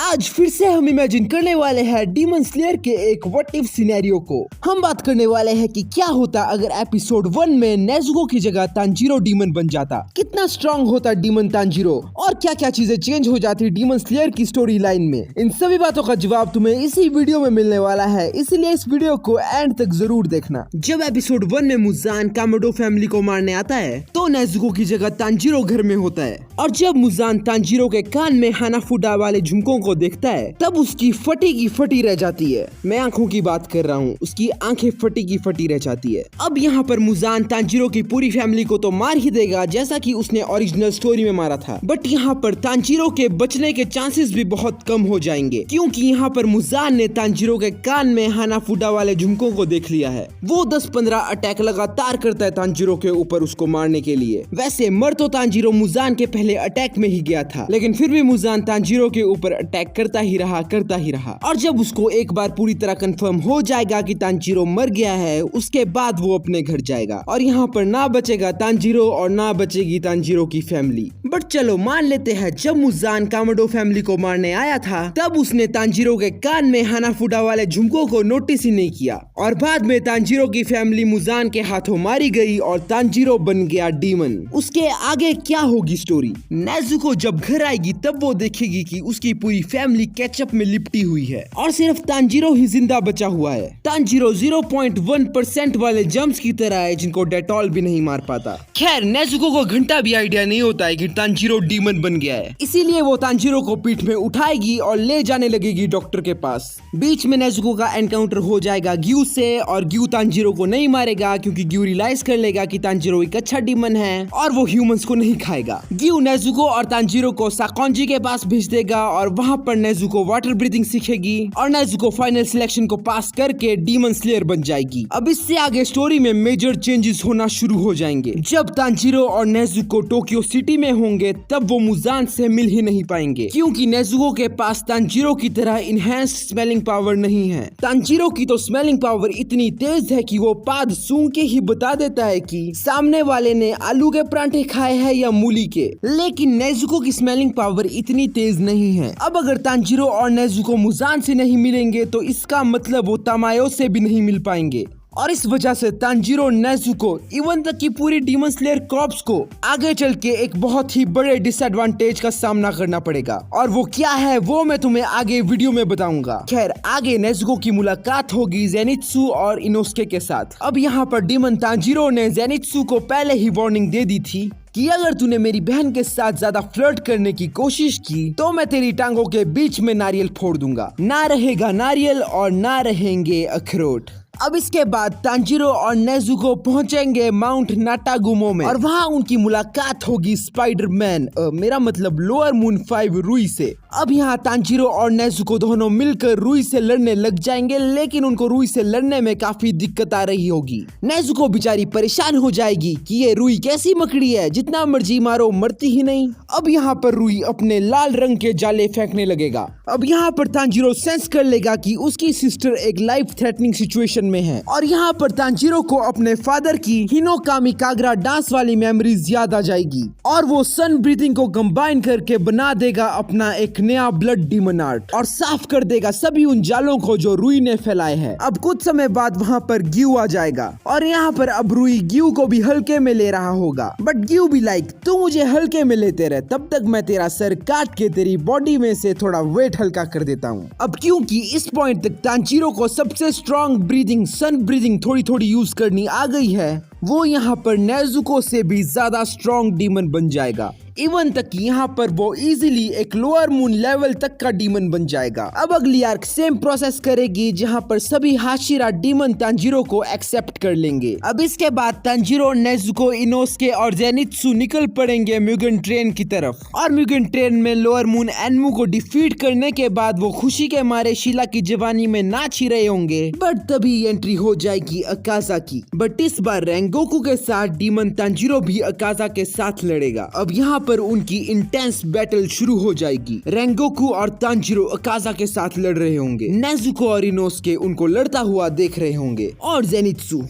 आज फिर से हम इमेजिन करने वाले हैं डीमन स्लेयर के एक व्हाट इफ सिनेरियो को। हम बात करने वाले हैं कि क्या होता अगर एपिसोड 1 में नेजुको की जगह तांजीरो डीमन बन जाता, कितना स्ट्रांग होता डीमन तांजीरो और क्या क्या चीजें चेंज हो जाती डीमन स्लेयर की स्टोरी लाइन में। इन सभी बातों का जवाब तुम्हें इसी वीडियो में मिलने वाला है, इसीलिए इस वीडियो को एंड तक जरूर देखना। जब एपिसोड 1 में मुजान कामोडो फैमिली को मारने आता है तो नेजुको की जगह तांजीरो घर में होता है, और जब मुजान तांजीरो के कान में हानाफुडा वाले झुमकों को देखता है तब उसकी फटी की फटी रह जाती है। मैं आंखों की बात कर रहा हूँ, उसकी आंखें फटी की फटी रह जाती है। अब यहाँ पर मुजान तांजीरो की पूरी फैमिली को तो मार ही देगा जैसा कि उसने ओरिजिनल स्टोरी में मारा था, बट यहाँ पर तांजीरो के बचने के चांसेस भी बहुत कम हो जाएंगे, क्योंकि यहाँ पर मुजान ने तांजीरो के कान में हानाफुडा वाले झुमकों को देख लिया है। वो 10-15 अटैक लगातार करता है तांजीरो के ऊपर उसको मारने के लिए। वैसे मर तो तांजीरो मुजान के पहले अटैक में ही गया था, लेकिन फिर भी मुजान तांजीरो के ऊपर अटैक करता ही रहा। और जब उसको एक बार पूरी तरह कंफर्म हो जाएगा कि तांजीरो मर गया है, उसके बाद वो अपने घर जाएगा और यहाँ पर ना बचेगा तांजीरो और ना बचेगी तांजीरो की फैमिली। बट चलो मान लेते हैं जब मुजान कामोडो फैमिली को मारने आया था तब उसने तांजीरो के कान में हानाफुडा वाले झुमकों को नोटिस ही नहीं किया, और बाद में तांजीरो की फैमिली मुजान के हाथों मारी गई और तांजीरो बन गया डीमन। उसके आगे क्या होगी स्टोरी? नेजुको जब घर आएगी तब वो देखेगी कि उसकी पूरी फैमिली केचप में लिपटी हुई है और सिर्फ तांजीरो ही जिंदा बचा हुआ है। तांजीरो 0.1% वाले जम्स की तरह है जिनको डेटॉल भी नहीं मार पाता। खैर नेजुको को घंटा भी आइडिया नहीं होता है कि तांजीरो डीमन बन गया है, इसीलिए वो तांजीरो को पीठ में उठाएगी और ले जाने लगेगी डॉक्टर के पास। बीच में नेजुको का एनकाउंटर हो जाएगा ग्यू से, और ग्यू तांजीरो को नहीं मारेगा क्योंकि ग्यू रियलाइज कर लेगा कि तांजीरो एक अच्छा डीमन है और वो ह्यूमंस को नहीं खाएगा। ग्यू नेजुको और तांजीरो को साकोंजी के पास भेज देगा और वहाँ पर नेजुको वाटर ब्रीथिंग सीखेगी और नेजुको फाइनल सिलेक्शन को पास करके डीमन स्लेयर बन जाएगी। अब इससे आगे स्टोरी में मेजर चेंजेस होना शुरू हो जाएंगे। जब तांजीरो और नेजुको टोक्यो सिटी में होंगे तब वो मुजान से मिल ही नहीं पाएंगे, क्योंकि नेजुको के पास तांजीरो की तरह इनहेंस्ड स्मेलिंग पावर नहीं है। तांजीरो की तो स्मेलिंग पावर इतनी तेज है कि वो पाद सूंघ के ही बता देता है कि सामने वाले ने आलू के परांठे खाए हैं या मूली के, लेकिन नेजुको की स्मेलिंग पावर इतनी तेज नहीं है। अब अगर तांजीरो और नेजुको मुजान से नहीं मिलेंगे तो इसका मतलब वो तामायो से भी नहीं मिल पाएंगे, और इस वजह से तांजीरो, नेजुको, इवन तक की पूरी डीमन स्लेयर कॉर्प्स को आगे चल के एक बहुत ही बड़े डिसएडवांटेज का सामना करना पड़ेगा, और वो क्या है वो मैं तुम्हें आगे वीडियो में बताऊंगा। खैर आगे नेजुको की मुलाकात होगी जेनित्सु और इनोस्के के साथ। अब यहाँ पर डीमन तांजीरो ने जेनित्सु को पहले ही वार्निंग दे दी थी कि अगर तूने मेरी बहन के साथ ज्यादा फ्लर्ट करने की कोशिश की तो मैं तेरी टांगों के बीच में नारियल फोड़ दूंगा। ना रहेगा नारियल और ना रहेंगे अखरोट। अब इसके बाद तांजीरो और नेजुको पहुंचेंगे माउंट नाटागुमो में, और वहां उनकी मुलाकात होगी स्पाइडरमैन, मेरा मतलब लोअर मून 5 रुई से। अब यहाँ तांजीरो और नेजुको दोनों मिलकर रुई से लड़ने लग जाएंगे, लेकिन उनको रुई से लड़ने में काफी दिक्कत आ रही होगी। नेजुको बेचारी परेशान हो जाएगी कि ये रुई कैसी मकड़ी है, जितना मर्जी मारो मरती ही नहीं। अब यहाँ पर रुई अपने लाल रंग के जाले फेंकने लगेगा। अब यहाँ पर तांजीरो सेंस कर लेगा कि उसकी सिस्टर एक लाइफ थ्रेटनिंग सिचुएशन में है, और यहाँ पर तांजीरो को अपने फादर की हिनोकामी कागरा डांस वाली मेमोरीज याद आ जाएगी, और वो सन ब्रीथिंग को कंबाइन करके बना देगा अपना एक नया ब्लड डीमन आर्ट और साफ कर देगा सभी उन जालों को जो रुई ने फैलाए हैं। अब कुछ समय बाद वहाँ पर ग्यू आ जाएगा, और यहाँ पर अब रुई ग्यू को भी हल्के में ले रहा होगा, बट ग्यू भी लाइक तू मुझे हल्के में लेते रहे, तब तक मैं तेरा सर काट के तेरी बॉडी में से थोड़ा वेट हल्का कर देता हूँ। अब क्योंकि इस पॉइंट तक तांजीरो को सबसे स्ट्रॉन्ग ब्रीदिंग सन ब्रीदिंग थोड़ी थोड़ी यूज करनी आ गई है, वो यहाँ पर नेजुको से भी ज्यादा स्ट्रॉन्ग डीमन बन जाएगा। इवन तक यहाँ पर वो इजीली एक लोअर मून लेवल तक का डीमन बन जाएगा। अब अगली आर्क सेम प्रोसेस करेगी जहाँ पर सभी हाशिरा डीमन तांजीरो को एक्सेप्ट कर लेंगे। अब इसके बाद तांजीरो, नेजुको, इनोस्के और जेनित्सु निकल पड़ेंगे म्यूगन ट्रेन की तरफ, और म्यूगन ट्रेन में लोअर मून एनमू को डिफीट करने के बाद वो खुशी के मारे शीला की जवानी में नाच ही रहे होंगे। बट तभी एंट्री हो जाएगी अकाजा की, बट इस बार रेंगोकू के साथ डीमन तांजीरो भी अकाजा के साथ लड़ेगा। अब यहाँ पर उनकी इंटेंस बैटल शुरू हो जाएगी। रेंगोकू और तांजीरो अकाजा के साथ लड़ रहे होंगे, नेजुको और इनोस्के उनको लड़ता हुआ देख रहे होंगे, और जेनित्सु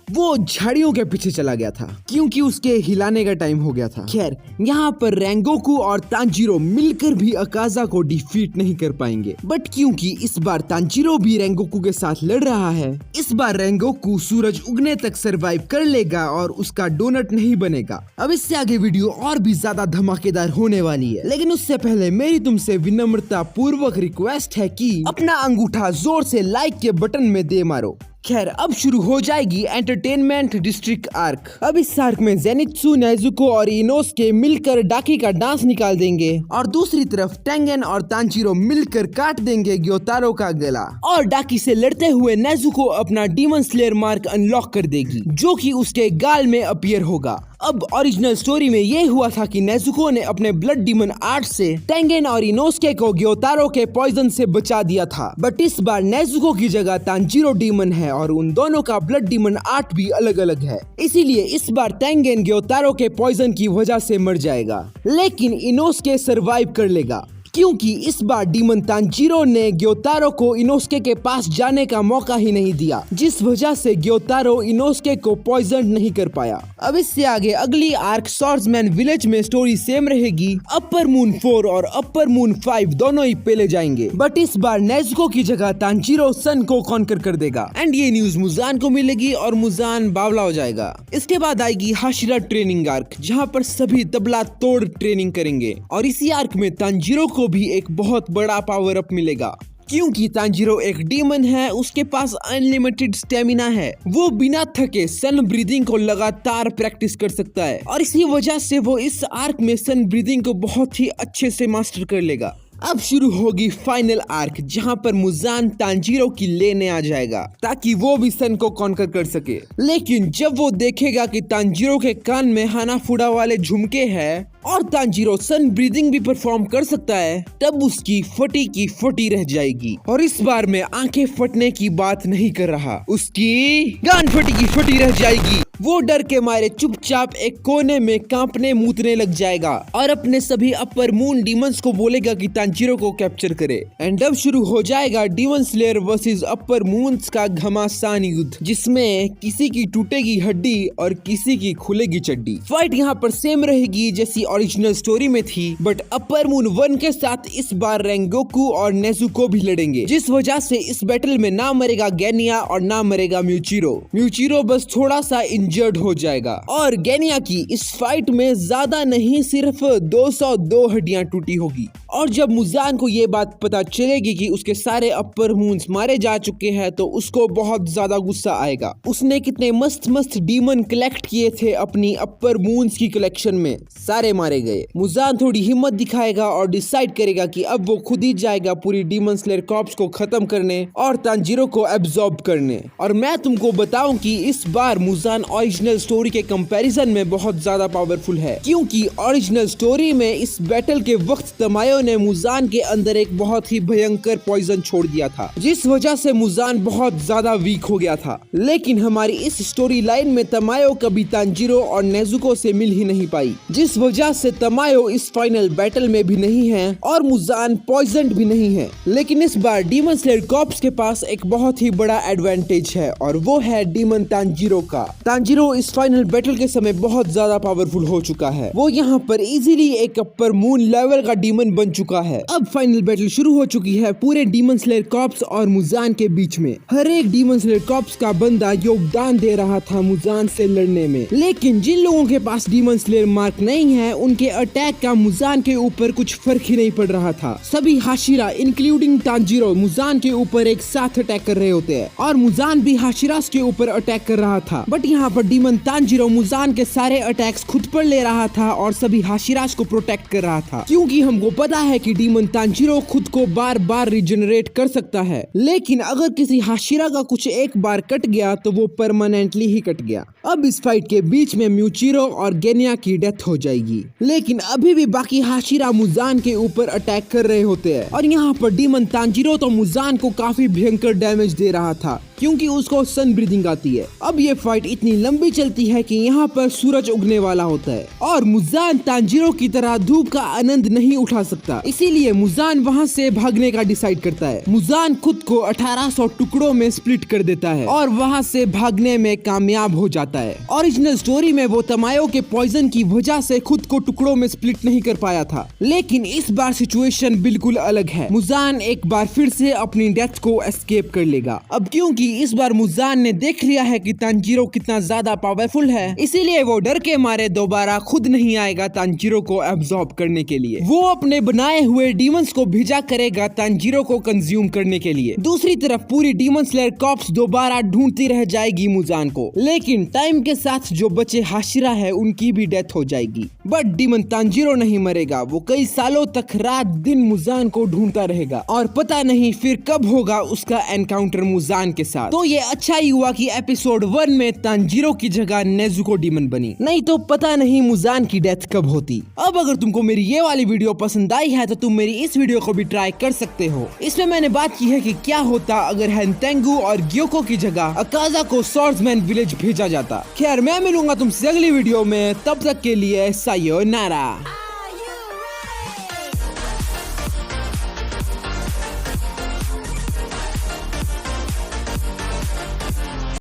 वो झाड़ियों के पीछे चला गया था क्योंकि उसके हिलाने का टाइम हो गया था। खैर, यहाँ पर रेंगोकू और तांजीरो मिलकर भी अकाजा को डिफीट नहीं कर पाएंगे, बट क्योंकि इस बार तांजीरो भी रेंगोकू के साथ लड़ रहा है, इस बार रेंगोकू सूरज उगने तक सरवाइव कर लेगा और उसका डोनट नहीं बनेगा। अब इससे आगे वीडियो और भी ज्यादा धमाकेदार होने वाली है, लेकिन उससे पहले मेरी तुमसे विनम्रता पूर्वक रिक्वेस्ट है कि अपना अंगूठा जोर से लाइक के बटन में दे मारो। खैर, अब शुरू हो जाएगी एंटरटेनमेंट डिस्ट्रिक्ट आर्क। अब इस आर्क में जेनित्सु, नेजुको और इनोसुके मिलकर डाकी का डांस निकाल देंगे और दूसरी तरफ टेंगेन और तांजीरो मिलकर काट देंगे ग्योतारो का गला। और डाकी से लड़ते हुए नेजुको अपना डीमन स्लेयर मार्क अनलॉक कर देगी, जो कि उसके गाल में अपीयर होगा। अब ओरिजिनल स्टोरी में ये हुआ था कि नेजुको ने अपने ब्लड डीमन आर्ट से टेंगेन और इनोसुके को ग्योतारो के पॉइजन से बचा दिया था, बट इस बार नेजुको की जगह तांजीरो डीमन है और उन दोनों का ब्लड डीमन आर्ट भी अलग अलग है। इसीलिए इस बार टेंगेन ग्योतारो के पॉइजन की वजह से मर जाएगा, लेकिन इनोसुके सरवाइव कर लेगा क्योंकि इस बार डीमन तांजीरो ने ग्योतारो को इनोसुके के पास जाने का मौका ही नहीं दिया, जिस वजह से ग्योतारो इनोसुके को पॉइजन नहीं कर पाया। अब इससे आगे अगली आर्क स्वॉर्ड्समैन विलेज में स्टोरी सेम रहेगी। अपर मून 4 और अपर मून 5 दोनों ही पेले जाएंगे, बट इस बार नेजुको की जगह तांजीरो सन को कॉन्कर कर देगा एंड ये न्यूज मुजान को मिलेगी और मुजान बावला हो जाएगा। इसके बाद आएगी हाशिरा ट्रेनिंग आर्क, जहाँ पर सभी तबला तोड़ ट्रेनिंग करेंगे और इसी आर्क में तांजीरो को भी एक बहुत बड़ा पावर अप मिलेगा क्योंकि तांजीरो एक डीमन है, उसके पास अनलिमिटेड स्टेमिना है। वो बिना थके सन ब्रीदिंग को लगातार प्रैक्टिस कर सकता है और इसी वजह से वो इस आर्क में सन ब्रीदिंग को बहुत ही अच्छे से मास्टर कर लेगा। अब शुरू होगी फाइनल आर्क, जहां पर मुजान तांजीरो की लेने आ जाएगा ताकि वो भी सन को कॉन्कर कर सके। लेकिन जब वो देखेगा कि तांजीरो के कान में हानाफुड़ा वाले झुमके हैं और तांजीरो सन ब्रीदिंग भी परफॉर्म कर सकता है, तब उसकी फटी की फटी रह जाएगी। और इस बार मैं आंखें फटने की बात नहीं कर रहा, उसकी गान फटी की फटी रह जाएगी। वो डर के मारे चुपचाप एक कोने में कांपने मूतने लग जाएगा और अपने सभी अपर मून डीमंस को बोलेगा कि तांजीरो को कैप्चर करे। एंड अब शुरू हो जाएगा डीमन स्लेयर वर्सेस अपर मून्स का घमासान युद्ध, जिसमें किसी की टूटेगी हड्डी और किसी की खुलेगी चड्डी। फाइट यहाँ पर सेम रहेगी जैसी ओरिजिनल स्टोरी में थी, बट अपर मून 1 के साथ इस बार रेंगोकू और नेजुको भी लड़ेंगे, जिस वजह से इस बैटल में ना मरेगा गेनिया और ना मरेगा म्यूचिरो। म्यूचिरो बस थोड़ा सा इंजर्ड हो जाएगा और गेनिया की इस फाइट में ज्यादा नहीं सिर्फ 202 हड्डियां टूटी होगी। और जब मुजान को ये बात पता चलेगी कि उसके सारे अपर मून्स मारे जा चुके हैं, तो उसको बहुत ज्यादा गुस्सा आएगा। उसने कितने मस्त मस्त डीमन कलेक्ट किए थे अपनी अपर मून्स की कलेक्शन में, सारे मारे गए। मुजान थोड़ी हिम्मत दिखाएगा और डिसाइड करेगा कि अब वो खुद ही जाएगा पूरी डीमन स्लेयर कॉर्प्स को खत्म करने और तांजीरो को एब्जॉर्ब करने। और मैं तुमको बताऊं कि इस बार मुजान ओरिजिनल स्टोरी के कंपैरिजन में बहुत ज्यादा पावरफुल है, क्योंकि ओरिजिनल स्टोरी में इस बैटल के वक्त तमायो ने मुजान के अंदर एक बहुत ही भयंकर पॉइजन छोड़ दिया था, जिस वजह से मुजान बहुत ज्यादा वीक हो गया था। लेकिन हमारी इस स्टोरी लाइन में तमायो कभी तांजीरो और नेजुको से मिल ही नहीं पाई, जिस वजह से तमायो इस फाइनल बैटल में भी नहीं है और मुजान पॉइजन भी नहीं है। लेकिन इस बार डीमन स्लेयर कॉर्प्स के पास एक बहुत ही बड़ा एडवांटेज है और वो है डीमन तांजीरो का। तांजीरो इस फाइनल बैटल के समय बहुत ज्यादा पावरफुल हो चुका है। वो यहाँ पर इजीली एक अपर मून लेवल का डीमन बन चुका है। अब फाइनल बैटल शुरू हो चुकी है पूरे डीमन स्लेयर कॉर्प्स और मुजान के बीच में। हर एक डीमन स्लेयर कॉर्प्स का बंदा योगदान दे रहा था मुजान से लड़ने में, लेकिन जिन लोगों के पास डीमन स्लेयर मार्क नहीं है, उनके अटैक का मुजान के ऊपर कुछ फर्क ही नहीं पड़ रहा था। सभी हाशिरा इंक्लूडिंग तांजीरो मुजान के ऊपर एक साथ अटैक कर रहे होते हैं और मुजान भी हाशिरास के ऊपर अटैक कर रहा था। बट यहाँ पर डीमन तांजीरो मुजान के सारे अटैक्स खुद पर ले रहा था और सभी हाशिरास को प्रोटेक्ट कर रहा था, क्योंकि हमको पता है कि डीमन तांजीरो खुद को बार बार रिजेनरेट कर सकता है। लेकिन अगर किसी हाशिरा का कुछ एक बार कट गया तो वो परमानेंटली ही कट गया। अब इस फाइट के बीच में म्यूचिरो और गेनिया की डेथ हो जाएगी, लेकिन अभी भी बाकी हाशिरा मुजान के ऊपर अटैक कर रहे होते हैं और यहाँ पर डीमन तांजीरो तो मुजान को काफी भयंकर डैमेज दे रहा था। क्योंकि उसको सन ब्रीदिंग आती है। अब ये फाइट इतनी लंबी चलती है कि यहाँ पर सूरज उगने वाला होता है और मुजान तांजीरो की तरह धूप का आनंद नहीं उठा सकता, इसीलिए मुजान वहाँ से भागने का डिसाइड करता है। मुजान खुद को 1800 टुकड़ों में स्प्लिट कर देता है और वहाँ से भागने में कामयाब हो जाता है। ओरिजिनल स्टोरी में वो तमायो के पॉइजन की वजह से खुद को टुकड़ों में स्प्लिट नहीं कर पाया था, लेकिन इस बार सिचुएशन बिल्कुल अलग है। मुजान एक बार फिर से अपनी डेथ को एस्केप कर लेगा। अब क्योंकि इस बार मुजान ने देख लिया है कि तांजीरो कितना ज्यादा पावरफुल है, इसीलिए वो डर के मारे दोबारा खुद नहीं आएगा तांजीरो को एब्जॉर्ब करने के लिए। वो अपने बनाए हुए डीमंस को भेजा करेगा तांजीरो को कंज्यूम करने के लिए। दूसरी तरफ पूरी डीमन स्लेयर कॉर्प्स दोबारा ढूंढती रह जाएगी मुजान को, लेकिन टाइम के साथ जो बचे हाशिरा है उनकी भी डेथ हो जाएगी। बट डीमन तांजीरो नहीं मरेगा, वो कई सालों तक रात दिन मुजान को ढूंढता रहेगा और पता नहीं फिर कब होगा उसका एनकाउंटर मुजान के साथ। तो ये अच्छा ही हुआ कि एपिसोड 1 में तांजीरो की जगह नेजुको डीमन बनी, नहीं तो पता नहीं मुजान की डेथ कब होती। अब अगर तुमको मेरी ये वाली वीडियो पसंद आई है तो तुम मेरी इस वीडियो को भी ट्राई कर सकते हो। इसमें मैंने बात की है कि क्या होता अगर हेंतेंगु और ग्योको की जगह अकाजा को स्वॉर्ड्समैन विलेज भेजा जाता। खैर मैं मिलूंगा तुमसे अगली वीडियो में, तब तक के लिए सायोनारा।